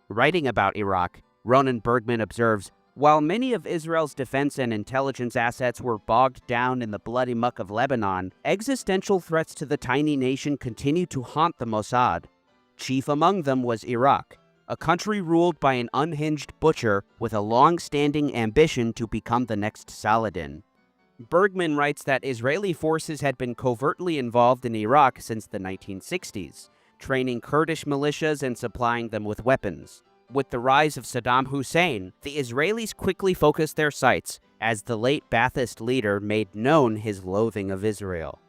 Writing about Iraq, Ronan Bergman observes, while many of Israel's defense and intelligence assets were bogged down in the bloody muck of Lebanon, existential threats to the tiny nation continued to haunt the Mossad. Chief among them was Iraq, a country ruled by an unhinged butcher with a long-standing ambition to become the next Saladin. Bergman writes that Israeli forces had been covertly involved in Iraq since the 1960s, training Kurdish militias and supplying them with weapons. With the rise of Saddam Hussein, the Israelis quickly focused their sights as the late Ba'athist leader made known his loathing of Israel.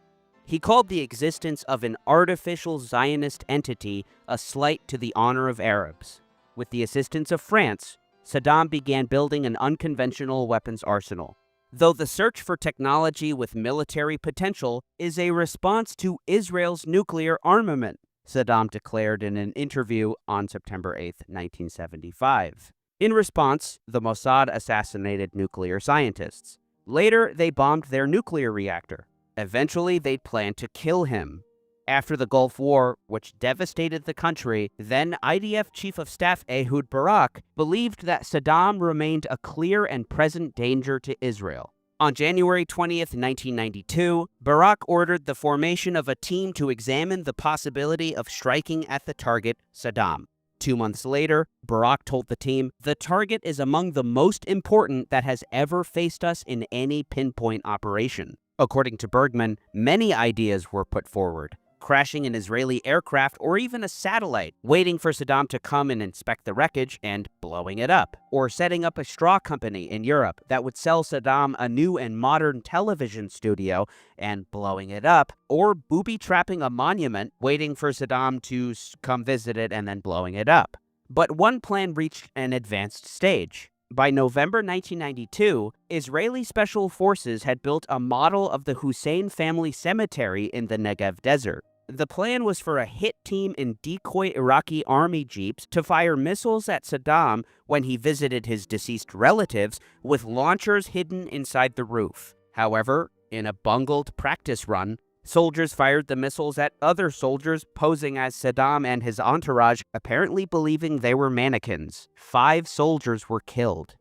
He called the existence of an artificial Zionist entity a slight to the honor of Arabs. With the assistance of France, Saddam began building an unconventional weapons arsenal. Though the search for technology with military potential is a response to Israel's nuclear armament, Saddam declared in an interview on September 8, 1975. In response, the Mossad assassinated nuclear scientists. Later, they bombed their nuclear reactor. Eventually, they'd planned to kill him. After the Gulf War, which devastated the country, then IDF Chief of Staff Ehud Barak believed that Saddam remained a clear and present danger to Israel. On January 20th, 1992, Barak ordered the formation of a team to examine the possibility of striking at the target, Saddam. 2 months later, Barak told the team, "The target is among the most important that has ever faced us in any pinpoint operation." According to Bergman, many ideas were put forward. Crashing an Israeli aircraft or even a satellite, waiting for Saddam to come and inspect the wreckage and blowing it up. Or setting up a straw company in Europe that would sell Saddam a new and modern television studio and blowing it up. Or booby-trapping a monument, waiting for Saddam to come visit it and then blowing it up. But one plan reached an advanced stage. By November 1992, Israeli special forces had built a model of the Hussein family cemetery in the Negev desert. The plan was for a hit team in decoy Iraqi army jeeps to fire missiles at Saddam when he visited his deceased relatives, with launchers hidden inside the roof. However, in a bungled practice run, soldiers fired the missiles at other soldiers posing as Saddam and his entourage, apparently believing they were mannequins. 5 soldiers were killed.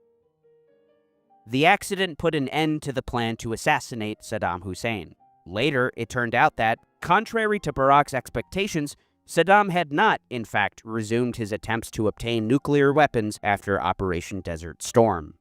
The accident put an end to the plan to assassinate Saddam Hussein. Later, it turned out that, contrary to Barak's expectations, Saddam had not, in fact, resumed his attempts to obtain nuclear weapons after Operation Desert Storm.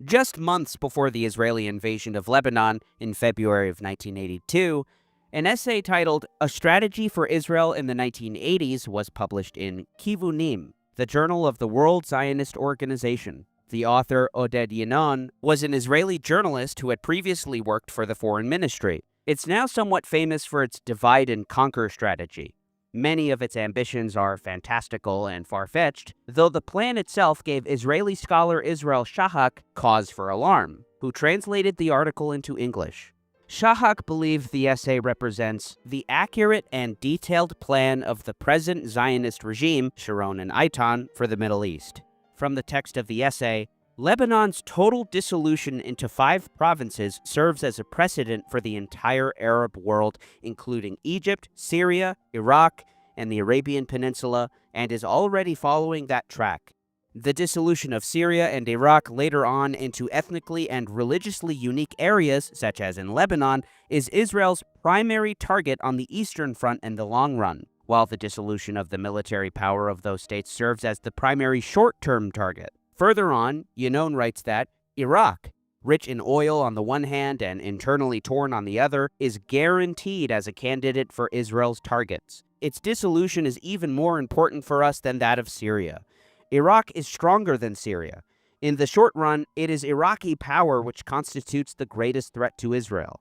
Just months before the Israeli invasion of Lebanon in February of 1982, an essay titled "A Strategy for Israel in the 1980s" was published in Kivunim, the journal of the World Zionist Organization. The author, Oded Yinon, was an Israeli journalist who had previously worked for the Foreign Ministry. It's now somewhat famous for its divide-and-conquer strategy. Many of its ambitions are fantastical and far-fetched, though the plan itself gave Israeli scholar Israel Shahak cause for alarm, who translated the article into English. Shahak believed the essay represents the accurate and detailed plan of the present Zionist regime, Sharon and Eitan, for the Middle East. From the text of the essay, Lebanon's total dissolution into 5 provinces serves as a precedent for the entire Arab world, including Egypt, Syria, Iraq, and the Arabian Peninsula, and is already following that track. The dissolution of Syria and Iraq later on into ethnically and religiously unique areas, such as in Lebanon, is Israel's primary target on the Eastern Front in the long run, while the dissolution of the military power of those states serves as the primary short-term target. Further on, Yinon writes that Iraq, rich in oil on the one hand and internally torn on the other, is guaranteed as a candidate for Israel's targets. Its dissolution is even more important for us than that of Syria. Iraq is stronger than Syria. In the short run, it is Iraqi power which constitutes the greatest threat to Israel.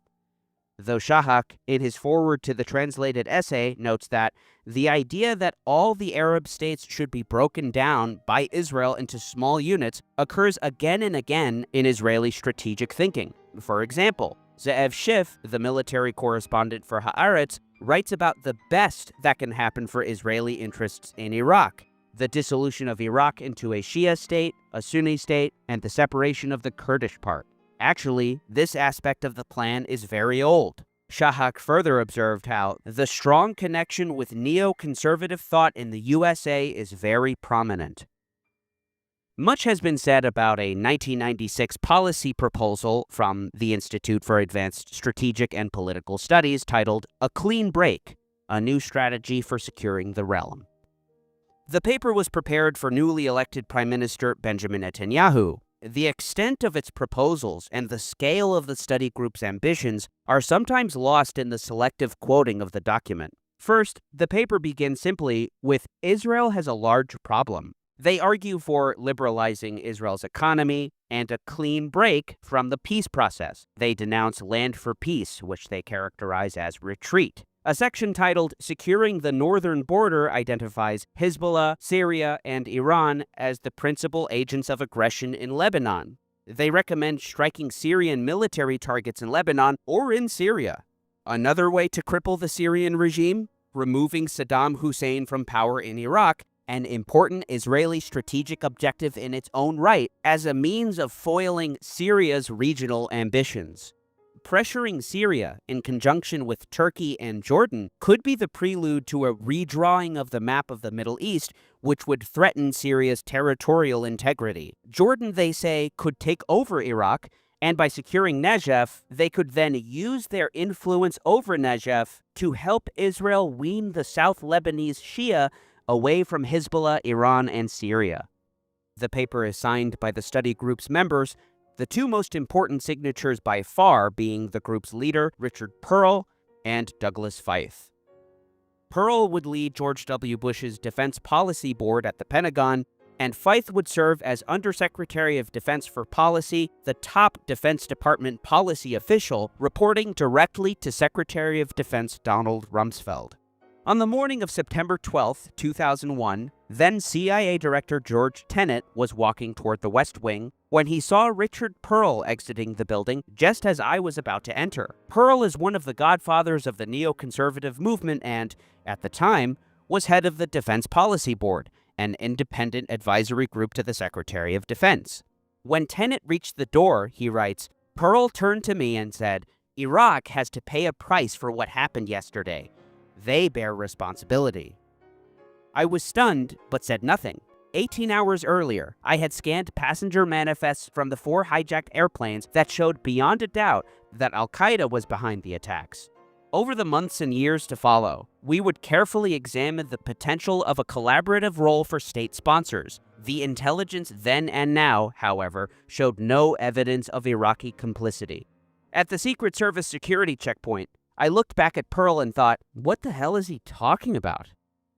Though Shahak, in his foreword to the translated essay, notes that the idea that all the Arab states should be broken down by Israel into small units occurs again and again in Israeli strategic thinking. For example, Ze'ev Schiff, the military correspondent for Haaretz, writes about the best that can happen for Israeli interests in Iraq: the dissolution of Iraq into a Shia state, a Sunni state, and the separation of the Kurdish part. Actually, this aspect of the plan is very old. Shahak further observed how the strong connection with neoconservative thought in the USA is very prominent. Much has been said about a 1996 policy proposal from the Institute for Advanced Strategic and Political Studies titled A Clean Break, a New Strategy for Securing the Realm. The paper was prepared for newly elected Prime Minister Benjamin Netanyahu. The extent of its proposals and the scale of the study group's ambitions are sometimes lost in the selective quoting of the document. First, the paper begins simply with Israel has a large problem. They argue for liberalizing Israel's economy and a clean break from the peace process. They denounce land for peace, which they characterize as retreat. A section titled Securing the Northern Border identifies Hezbollah, Syria, and Iran as the principal agents of aggression in Lebanon. They recommend striking Syrian military targets in Lebanon or in Syria. Another way to cripple the Syrian regime? Removing Saddam Hussein from power in Iraq, an important Israeli strategic objective in its own right, as a means of foiling Syria's regional ambitions. Pressuring Syria in conjunction with Turkey and Jordan could be the prelude to a redrawing of the map of the Middle East, which would threaten Syria's territorial integrity. Jordan, they say, could take over Iraq, and by securing Najaf, they could then use their influence over Najaf to help Israel wean the South Lebanese Shia away from Hezbollah, Iran, and Syria. The paper is signed by the study group's members, the two most important signatures by far being the group's leader, Richard Perle, and Douglas Feith. Perle would lead George W. Bush's Defense Policy Board at the Pentagon, and Feith would serve as Undersecretary of Defense for Policy, the top Defense Department policy official, reporting directly to Secretary of Defense Donald Rumsfeld. On the morning of September 12, 2001, then CIA Director George Tenet was walking toward the West Wing when he saw Richard Perle exiting the building just as I was about to enter. Perle is one of the godfathers of the neoconservative movement and, at the time, was head of the Defense Policy Board, an independent advisory group to the Secretary of Defense. When Tenet reached the door, he writes, Perle turned to me and said, Iraq has to pay a price for what happened yesterday. They bear responsibility. I was stunned, but said nothing. 18 hours earlier, I had scanned passenger manifests from the 4 hijacked airplanes that showed beyond a doubt that Al-Qaeda was behind the attacks. Over the months and years to follow, we would carefully examine the potential of a collaborative role for state sponsors. The intelligence then and now, however, showed no evidence of Iraqi complicity. At the Secret Service security checkpoint, I looked back at Perle and thought, what the hell is he talking about?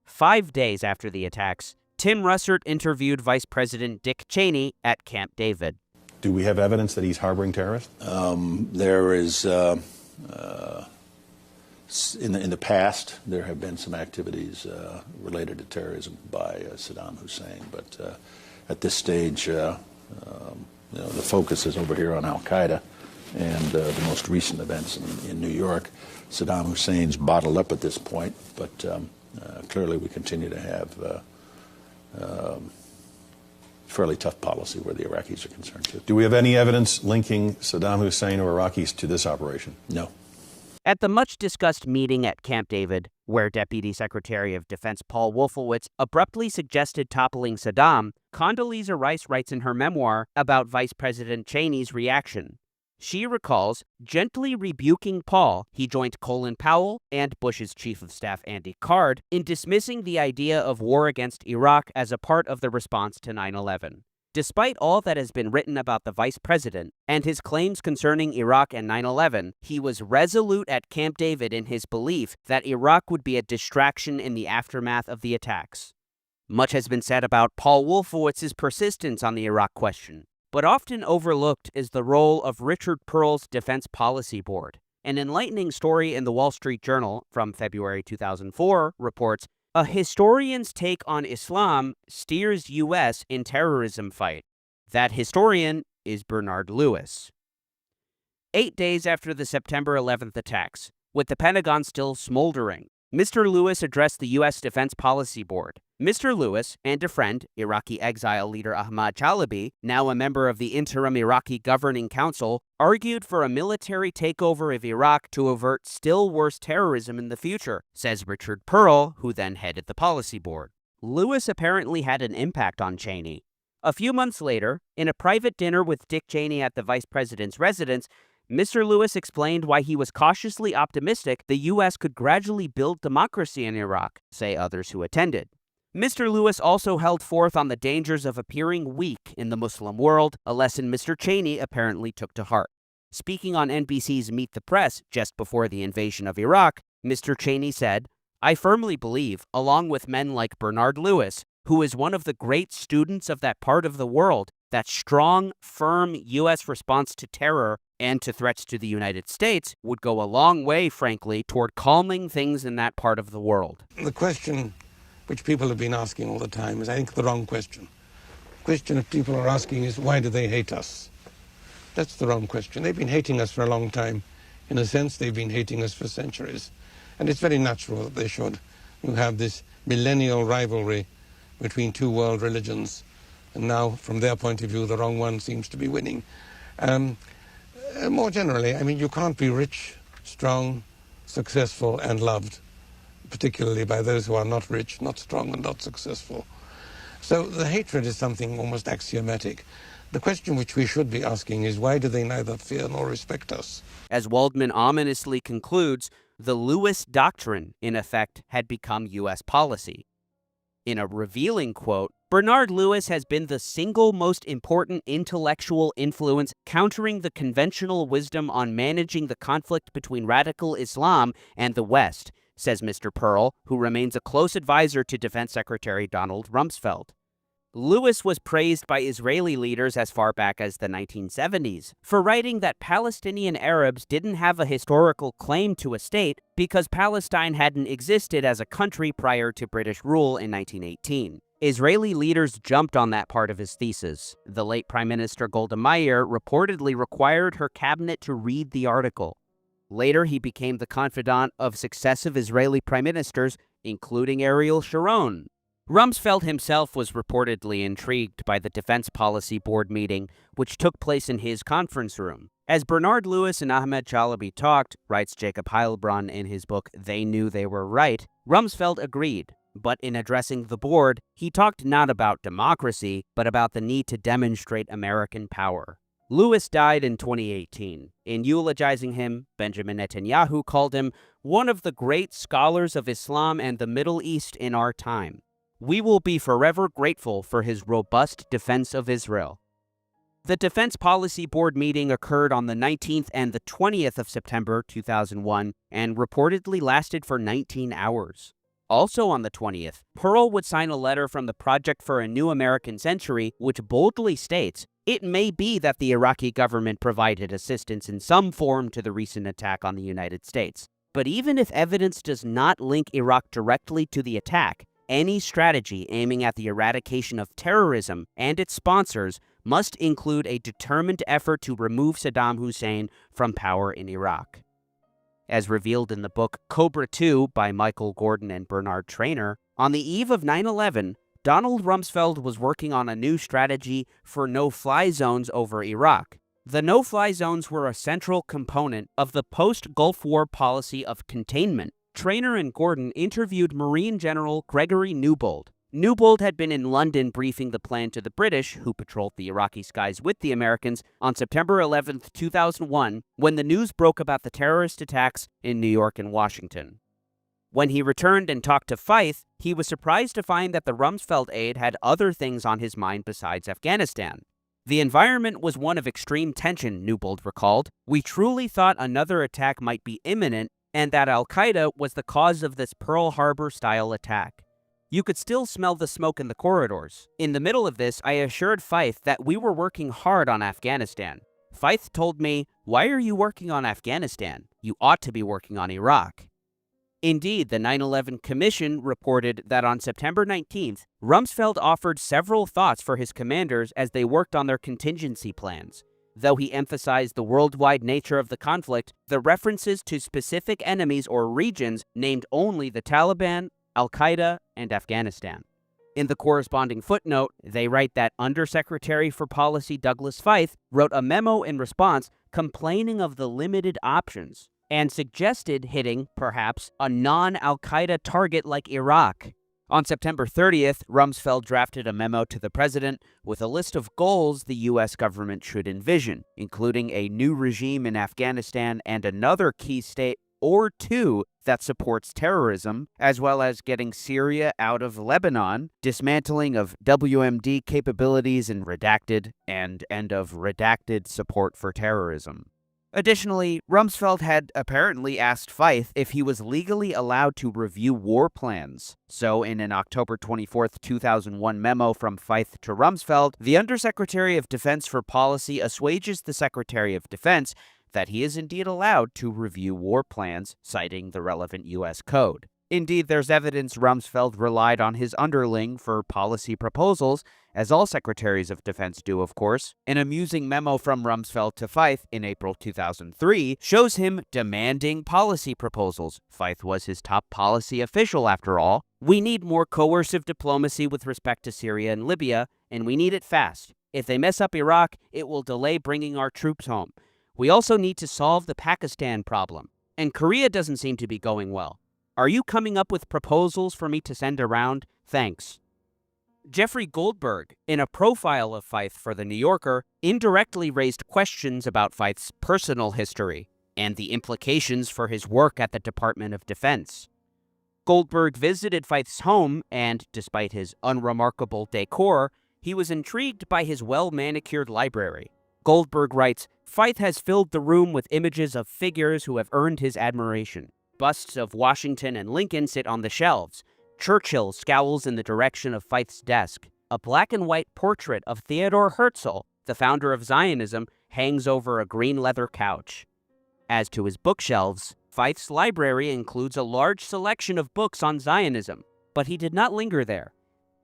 5 days after the attacks, Tim Russert interviewed Vice President Dick Cheney at Camp David. Do we have evidence that he's harboring terrorists? There is, in the past, there have been some activities related to terrorism by Saddam Hussein, but at this stage, the focus is over here on Al-Qaeda and the most recent events in New York. Saddam Hussein's bottled up at this point, but clearly we continue to have fairly tough policy where the Iraqis are concerned too. Do we have any evidence linking Saddam Hussein or Iraqis to this operation? No. At the much-discussed meeting at Camp David, where Deputy Secretary of Defense Paul Wolfowitz abruptly suggested toppling Saddam, Condoleezza Rice writes in her memoir about Vice President Cheney's reaction. She recalls gently rebuking Paul, he joined Colin Powell and Bush's Chief of Staff Andy Card in dismissing the idea of war against Iraq as a part of the response to 9/11. Despite all that has been written about the vice president and his claims concerning Iraq and 9/11, he was resolute at Camp David in his belief that Iraq would be a distraction in the aftermath of the attacks. Much has been said about Paul Wolfowitz's persistence on the Iraq question, but often overlooked is the role of Richard Perle's Defense Policy Board. An enlightening story in the Wall Street Journal from February 2004 reports, a historian's take on Islam steers U.S. in terrorism fight. That historian is Bernard Lewis. 8 days after the September 11th attacks, with the Pentagon still smoldering, Mr. Lewis addressed the U.S. Defense Policy Board. Mr. Lewis and a friend, Iraqi exile leader Ahmad Chalabi, now a member of the interim Iraqi governing council, argued for a military takeover of Iraq to avert still worse terrorism in the future, says Richard Pearl, who then headed the policy board. Lewis apparently had an impact on Cheney. A few months later, in a private dinner with Dick Cheney at the vice president's residence, Mr. Lewis explained why he was cautiously optimistic the U.S. could gradually build democracy in Iraq, say others who attended. Mr. Lewis also held forth on the dangers of appearing weak in the Muslim world, a lesson Mr. Cheney apparently took to heart. Speaking on NBC's Meet the Press just before the invasion of Iraq, Mr. Cheney said, "I firmly believe, along with men like Bernard Lewis, who is one of the great students of that part of the world, that strong, firm U.S. response to terror and to threats to the United States would go a long way, frankly, toward calming things in that part of the world." The question which people have been asking all the time is, I think, the wrong question. The question that people are asking is, why do they hate us? That's the wrong question. They've been hating us for a long time. In a sense, they've been hating us for centuries. And it's very natural that they should. You have this millennial rivalry between two world religions. And now, from their point of view, the wrong one seems to be winning. More generally, I mean, you can't be rich, strong, successful, and loved, particularly by those who are not rich, not strong, and not successful. So the hatred is something almost axiomatic. The question which we should be asking is, why do they neither fear nor respect us? As Waldman ominously concludes, the Lewis Doctrine, in effect, had become U.S. policy. In a revealing quote, Bernard Lewis has been the single most important intellectual influence countering the conventional wisdom on managing the conflict between radical Islam and the West, says Mr. Pearl, who remains a close advisor to Defense Secretary Donald Rumsfeld. Lewis was praised by Israeli leaders as far back as the 1970s for writing that Palestinian Arabs didn't have a historical claim to a state because Palestine hadn't existed as a country prior to British rule in 1918. Israeli leaders jumped on that part of his thesis. The late Prime Minister Golda Meir reportedly required her cabinet to read the article. Later, he became the confidant of successive Israeli prime ministers, including Ariel Sharon. Rumsfeld himself was reportedly intrigued by the Defense Policy Board meeting, which took place in his conference room. As Bernard Lewis and Ahmed Chalabi talked, writes Jacob Heilbronn in his book They Knew They Were Right, Rumsfeld agreed. But in addressing the board, he talked not about democracy, but about the need to demonstrate American power. Lewis died in 2018. In eulogizing him, Benjamin Netanyahu called him one of the great scholars of Islam and the Middle East in our time. We will be forever grateful for his robust defense of Israel. The Defense Policy Board meeting occurred on the 19th and the 20th of September 2001 and reportedly lasted for 19 hours. Also on the 20th, Pearl would sign a letter from the Project for a New American Century, which boldly states, "It may be that the Iraqi government provided assistance in some form to the recent attack on the United States. But even if evidence does not link Iraq directly to the attack, any strategy aiming at the eradication of terrorism and its sponsors must include a determined effort to remove Saddam Hussein from power in Iraq." As revealed in the book Cobra 2 by Michael Gordon and Bernard Traynor, on the eve of 9/11, Donald Rumsfeld was working on a new strategy for no-fly zones over Iraq. The no-fly zones were a central component of the post-Gulf War policy of containment. Traynor and Gordon interviewed Marine General Gregory Newbold. Newbold had been in London briefing the plan to the British, who patrolled the Iraqi skies with the Americans, on September 11, 2001, when the news broke about the terrorist attacks in New York and Washington. When he returned and talked to Feith, he was surprised to find that the Rumsfeld aide had other things on his mind besides Afghanistan. The environment was one of extreme tension, Newbold recalled. "We truly thought another attack might be imminent, and that al-Qaeda was the cause of this Pearl Harbor-style attack. You could still smell the smoke in the corridors. In the middle of this, I assured Feith that we were working hard on Afghanistan. Feith told me, 'Why are you working on Afghanistan? You ought to be working on Iraq.'" Indeed, the 9/11 Commission reported that on September 19th, Rumsfeld offered several thoughts for his commanders as they worked on their contingency plans. Though he emphasized the worldwide nature of the conflict, the references to specific enemies or regions named only the Taliban, al-Qaeda, and Afghanistan. In the corresponding footnote, they write that Undersecretary for Policy Douglas Feith wrote a memo in response complaining of the limited options and suggested hitting, perhaps, a non-Al-Qaeda target like Iraq. On September 30th, Rumsfeld drafted a memo to the president with a list of goals the U.S. government should envision, including a new regime in Afghanistan and another key state or two that supports terrorism, as well as getting Syria out of Lebanon, dismantling of WMD capabilities in redacted, and end of redacted support for terrorism. Additionally, Rumsfeld had apparently asked Feith if he was legally allowed to review war plans. So, in an October 24, 2001 memo from Feith to Rumsfeld, the Undersecretary of Defense for Policy assuages the Secretary of Defense that he is indeed allowed to review war plans, citing the relevant U.S. code. Indeed, there's evidence Rumsfeld relied on his underling for policy proposals, as all secretaries of defense do, of course. An amusing memo from Rumsfeld to Feith in April 2003 shows him demanding policy proposals. Feith was his top policy official, after all. We need more coercive diplomacy with respect to Syria and Libya, and we need it fast. If they mess up Iraq, it will delay bringing our troops home. We also need to solve the Pakistan problem. And Korea doesn't seem to be going well. Are you coming up with proposals for me to send around? Thanks. Jeffrey Goldberg, in a profile of Feith for The New Yorker, indirectly raised questions about Feith's personal history and the implications for his work at the Department of Defense. Goldberg visited Feith's home and, despite his unremarkable decor, he was intrigued by his well-manicured library. Goldberg writes, Feith has filled the room with images of figures who have earned his admiration. Busts of Washington and Lincoln sit on the shelves. Churchill scowls in the direction of Feith's desk. A black-and-white portrait of Theodor Herzl, the founder of Zionism, hangs over a green leather couch. As to his bookshelves, Feith's library includes a large selection of books on Zionism, but he did not linger there.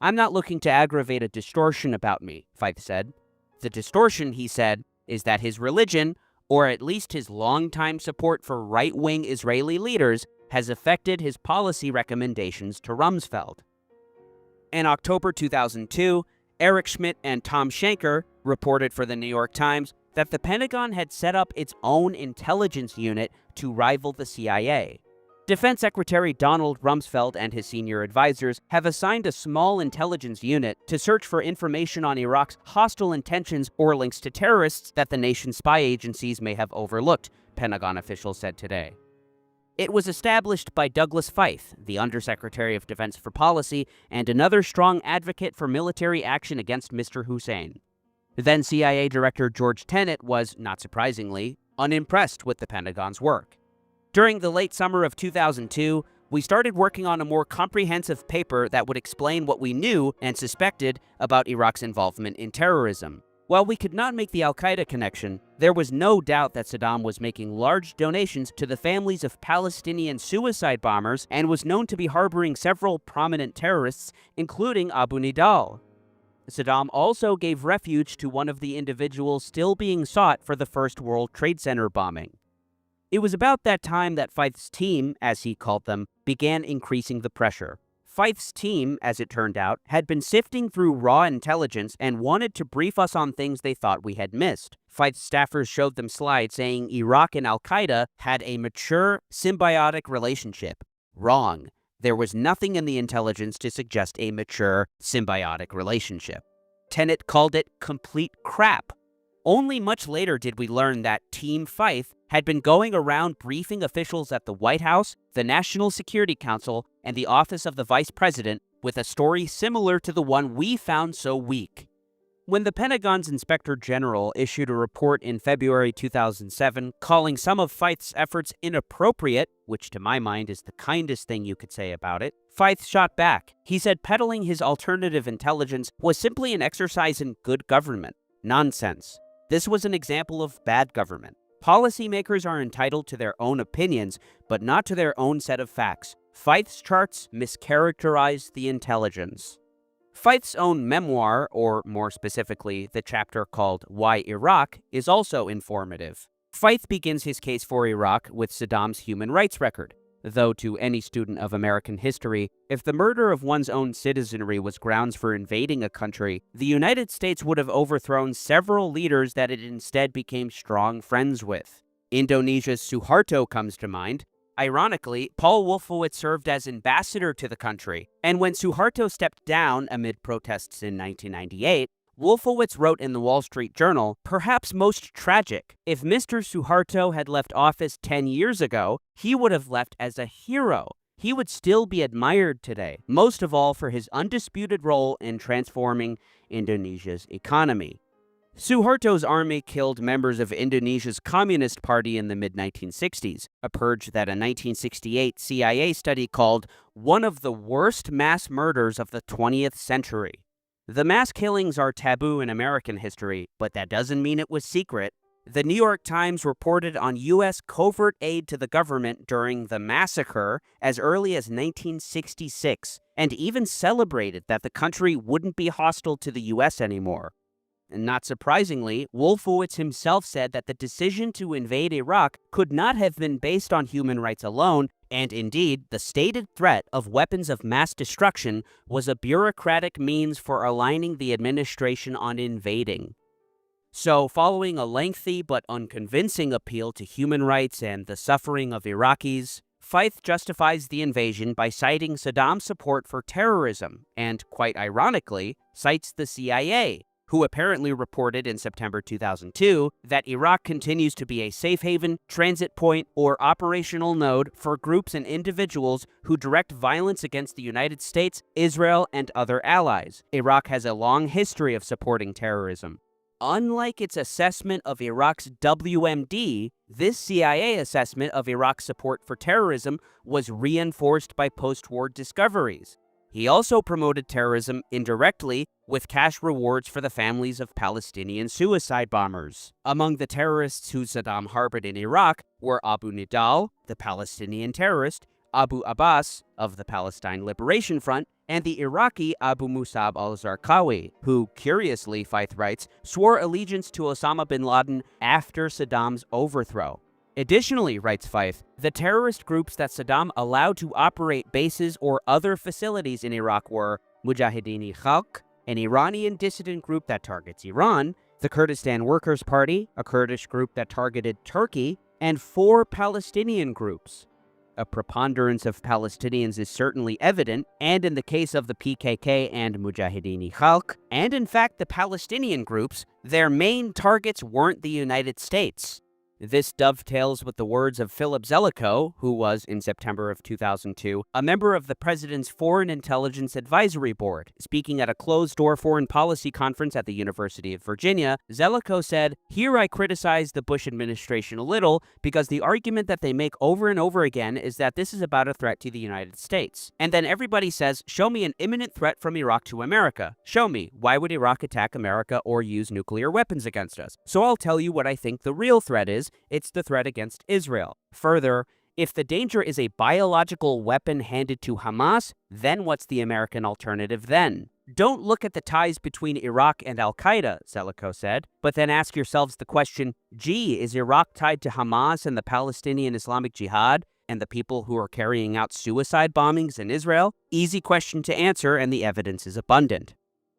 I'm not looking to aggravate a distortion about me, Feith said. The distortion, he said, is that his religion, or at least his longtime support for right-wing Israeli leaders, has affected his policy recommendations to Rumsfeld. In October 2002, Eric Schmidt and Tom Schenker reported for the New York Times that the Pentagon had set up its own intelligence unit to rival the CIA. Defense Secretary Donald Rumsfeld and his senior advisors have assigned a small intelligence unit to search for information on Iraq's hostile intentions or links to terrorists that the nation's spy agencies may have overlooked, Pentagon officials said today. It was established by Douglas Feith, the Undersecretary of Defense for Policy, and another strong advocate for military action against Mr. Hussein. Then CIA Director George Tenet was, not surprisingly, unimpressed with the Pentagon's work. During the late summer of 2002, we started working on a more comprehensive paper that would explain what we knew and suspected about Iraq's involvement in terrorism. While we could not make the al-Qaeda connection, there was no doubt that Saddam was making large donations to the families of Palestinian suicide bombers and was known to be harboring several prominent terrorists, including Abu Nidal. Saddam also gave refuge to one of the individuals still being sought for the first World Trade Center bombing. It was about that time that Feith's team, as he called them, began increasing the pressure. Feith's team, as it turned out, had been sifting through raw intelligence and wanted to brief us on things they thought we had missed. Feith's staffers showed them slides saying Iraq and al-Qaeda had a mature, symbiotic relationship. Wrong. There was nothing in the intelligence to suggest a mature, symbiotic relationship. Tenet called it complete crap. Only much later did we learn that Team Feith had been going around briefing officials at the White House, the National Security Council, and the Office of the Vice President with a story similar to the one we found so weak. When the Pentagon's Inspector General issued a report in February 2007 calling some of Feith's efforts inappropriate, which to my mind is the kindest thing you could say about it, Feith shot back. He said peddling his alternative intelligence was simply an exercise in good government. Nonsense. This was an example of bad government. Policymakers are entitled to their own opinions, but not to their own set of facts. Feith's charts mischaracterize the intelligence. Feith's own memoir, or more specifically, the chapter called Why Iraq, is also informative. Feith begins his case for Iraq with Saddam's human rights record. Though to any student of American history, if the murder of one's own citizenry was grounds for invading a country, the United States would have overthrown several leaders that it instead became strong friends with. Indonesia's Suharto comes to mind. Ironically, Paul Wolfowitz served as ambassador to the country, and when Suharto stepped down amid protests in 1998, Wolfowitz wrote in the Wall Street Journal, perhaps most tragic, if Mr. Suharto had left office 10 years ago, he would have left as a hero. He would still be admired today, most of all for his undisputed role in transforming Indonesia's economy. Suharto's army killed members of Indonesia's Communist Party in the mid-1960s, a purge that a 1968 CIA study called one of the worst mass murders of the 20th century. The mass killings are taboo in American history, but that doesn't mean it was secret. The New York Times reported on U.S. covert aid to the government during the massacre as early as 1966, and even celebrated that the country wouldn't be hostile to the U.S. anymore. And not surprisingly, Wolfowitz himself said that the decision to invade Iraq could not have been based on human rights alone, and indeed, the stated threat of weapons of mass destruction was a bureaucratic means for aligning the administration on invading. So, following a lengthy but unconvincing appeal to human rights and the suffering of Iraqis, Feith justifies the invasion by citing Saddam's support for terrorism and, quite ironically, cites the CIA, who apparently reported in September 2002 that Iraq continues to be a safe haven, transit point, or operational node for groups and individuals who direct violence against the United States, Israel, and other allies. Iraq has a long history of supporting terrorism. Unlike its assessment of Iraq's WMD, this CIA assessment of Iraq's support for terrorism was reinforced by post-war discoveries. He also promoted terrorism indirectly with cash rewards for the families of Palestinian suicide bombers. Among the terrorists who Saddam harbored in Iraq were Abu Nidal, the Palestinian terrorist, Abu Abbas of the Palestine Liberation Front, and the Iraqi Abu Musab al-Zarqawi, who, curiously, Feith writes, swore allegiance to Osama bin Laden after Saddam's overthrow. Additionally, writes Feith, the terrorist groups that Saddam allowed to operate bases or other facilities in Iraq were Mujahideen-e-Khalq, an Iranian dissident group that targets Iran, the Kurdistan Workers' Party, a Kurdish group that targeted Turkey, and 4 Palestinian groups. A preponderance of Palestinians is certainly evident, and in the case of the PKK and Mujahideen-e-Khalq, and in fact the Palestinian groups, their main targets weren't the United States. This dovetails with the words of Philip Zelikow, who was, in September of 2002, a member of the President's Foreign Intelligence Advisory Board. Speaking at a closed-door foreign policy conference at the University of Virginia, Zelikow said, "Here I criticize the Bush administration a little because the argument that they make over and over again is that this is about a threat to the United States. And then everybody says, show me an imminent threat from Iraq to America. Show me. Why would Iraq attack America or use nuclear weapons against us? So I'll tell you what I think the real threat is. It's the threat against Israel. Further, if the danger is a biological weapon handed to Hamas, then what's the American alternative then? Don't look at the ties between Iraq and al-Qaeda," Zelikow said, but then ask yourselves the question, gee, is Iraq tied to Hamas and the Palestinian Islamic Jihad and the people who are carrying out suicide bombings in Israel? Easy question to answer, and the evidence is abundant.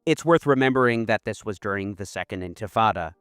It's worth remembering that this was during the Second Intifada.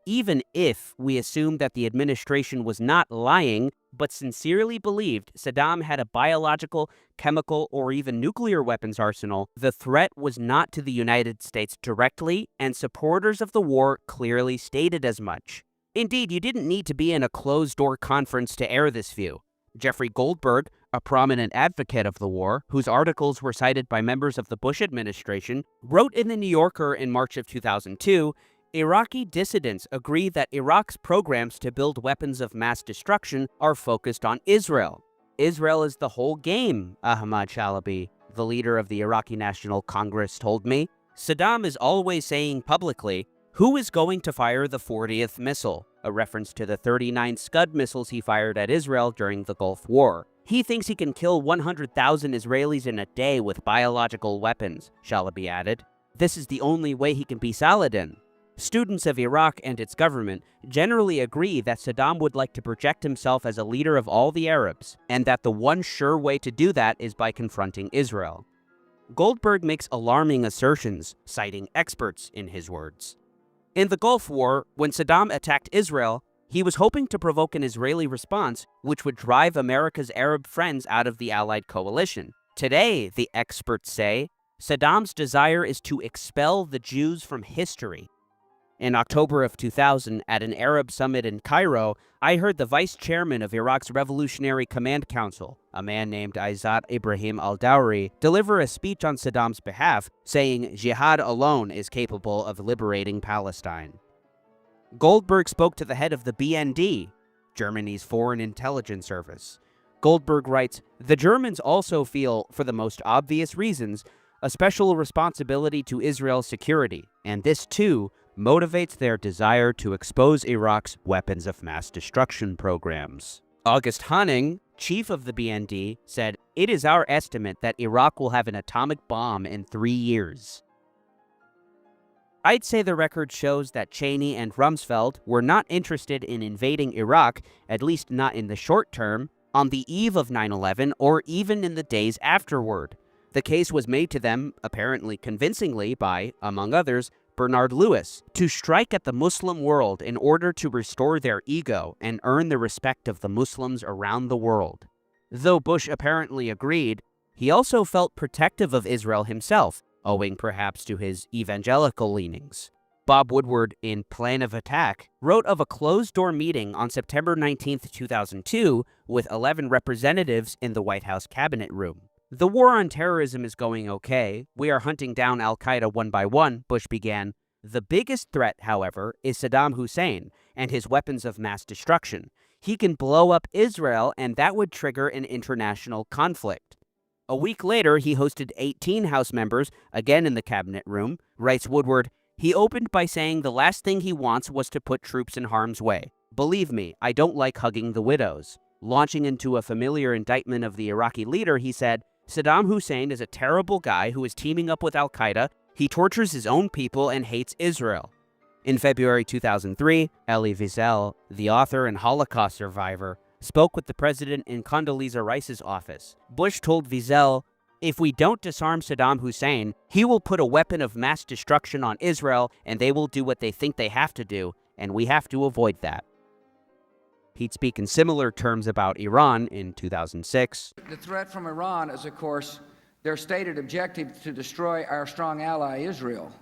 Even if we assume that the administration was not lying, but sincerely believed Saddam had a biological, chemical, or even nuclear weapons arsenal, the threat was not to the United States directly, and supporters of the war clearly stated as much. Indeed, you didn't need to be in a closed-door conference to air this view. Jeffrey Goldberg, a prominent advocate of the war, whose articles were cited by members of the Bush administration, wrote in The New Yorker in March of 2002, Iraqi dissidents agree that Iraq's programs to build weapons of mass destruction are focused on Israel. Israel is the whole game, Ahmad Chalabi, the leader of the Iraqi National Congress, told me. Saddam is always saying publicly, who is going to fire the 40th missile? A reference to the 39 Scud missiles he fired at Israel during the Gulf War. He thinks he can kill 100,000 Israelis in a day with biological weapons, Chalabi added. This is the only way he can be Saladin. Students of Iraq and its government generally agree that Saddam would like to project himself as a leader of all the Arabs, and that the one sure way to do that is by confronting Israel. Goldberg makes alarming assertions, citing experts in his words. In the Gulf War, when Saddam attacked Israel, he was hoping to provoke an Israeli response which would drive America's Arab friends out of the Allied coalition. Today, the experts say, Saddam's desire is to expel the Jews from history. In October of 2000, at an Arab summit in Cairo, I heard the vice chairman of Iraq's Revolutionary Command Council, a man named Izzat Ibrahim al-Dawri, deliver a speech on Saddam's behalf, saying jihad alone is capable of liberating Palestine. Goldberg spoke to the head of the BND, Germany's Foreign Intelligence Service. Goldberg writes, "The Germans also feel, for the most obvious reasons, a special responsibility to Israel's security, and this too motivates their desire to expose Iraq's weapons of mass destruction programs." August Hanning, chief of the BND, said, "It is our estimate that Iraq will have an atomic bomb in 3 years." I'd say the record shows that Cheney and Rumsfeld were not interested in invading Iraq, at least not in the short term, on the eve of 9/11 or even in the days afterward. The case was made to them, apparently convincingly, by, among others, Bernard Lewis, to strike at the Muslim world in order to restore their ego and earn the respect of the Muslims around the world. Though Bush apparently agreed, he also felt protective of Israel himself, owing perhaps to his evangelical leanings. Bob Woodward, in Plan of Attack, wrote of a closed-door meeting on September 19, 2002, with 11 representatives in the White House cabinet room. "The war on terrorism is going okay. We are hunting down al-Qaeda one by one," Bush began. "The biggest threat, however, is Saddam Hussein and his weapons of mass destruction. He can blow up Israel, and that would trigger an international conflict." A week later, he hosted 18 House members, again in the cabinet room. Writes Woodward, "He opened by saying the last thing he wants was to put troops in harm's way. Believe me, I don't like hugging the widows." Launching into a familiar indictment of the Iraqi leader, he said, "Saddam Hussein is a terrible guy who is teaming up with al-Qaeda. He tortures his own people and hates Israel." In February 2003, Elie Wiesel, the author and Holocaust survivor, spoke with the president in Condoleezza Rice's office. Bush told Wiesel, "If we don't disarm Saddam Hussein, he will put a weapon of mass destruction on Israel, and they will do what they think they have to do, and we have to avoid that." He'd speak in similar terms about Iran in 2006. "The threat from Iran is, of course, their stated objective to destroy our strong ally, Israel.